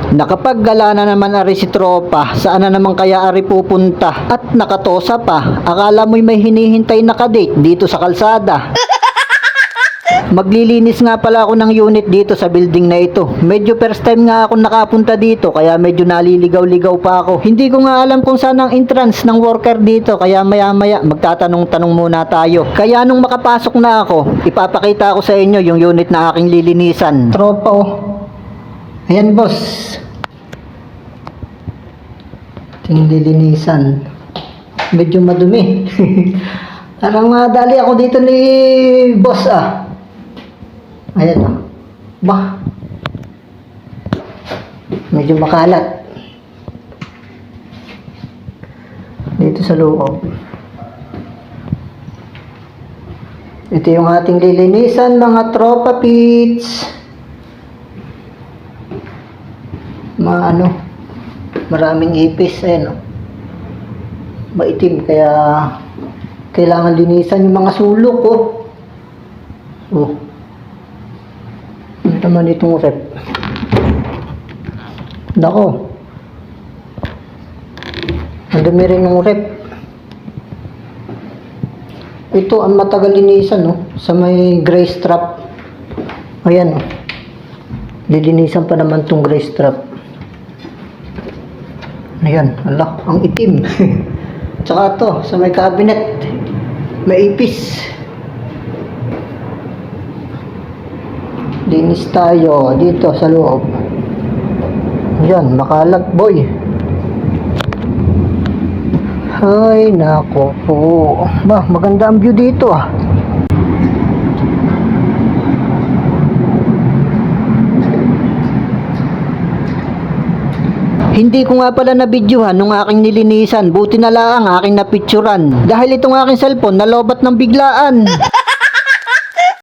Nakapaggala na naman ari si tropa, saan na naman kaya ari pupunta? At nakatosa pa, akala mo'y may hinihintay na kadate dito sa kalsada. Maglilinis nga pala ako ng unit dito sa building na ito. Medyo first time nga ako nakapunta dito, kaya medyo naliligaw-ligaw pa ako. Hindi ko nga alam kung saan ang entrance ng worker dito, kaya maya-maya magtatanong-tanong muna tayo. Kaya nung makapasok na ako, ipapakita ko sa inyo yung unit na aking lilinisan. Tropa oh. Ayan boss. Ito yung lilinisan. Medyo madumi. Parang madali ako dito ni boss ah. Ayan o. Bah. Medyo makalat. Dito sa loob. Ito yung ating lilinisan mga tropa pits. Maraming ipis. Ayan o. Maitim kaya kailangan linisan yung mga sulok oh. Oh. Ano naman itong rep? Nako. Ang dumi rin ng rep. Ito ang matagal linisan no? Sa may gray strap. Ayan oh. Lilinisan pa naman tong gray strap. Ayan, ala, ang itim. Tsaka to, sa may cabinet. May ipis. Linis tayo dito sa loob. Yan, makalat boy. Ay, nako po. Maganda ang view dito ah. Hindi ko nga pala na-videohan nung aking nilinisan. Buti na lang aking napicturan. Dahil itong aking cellphone nalobat ng biglaan.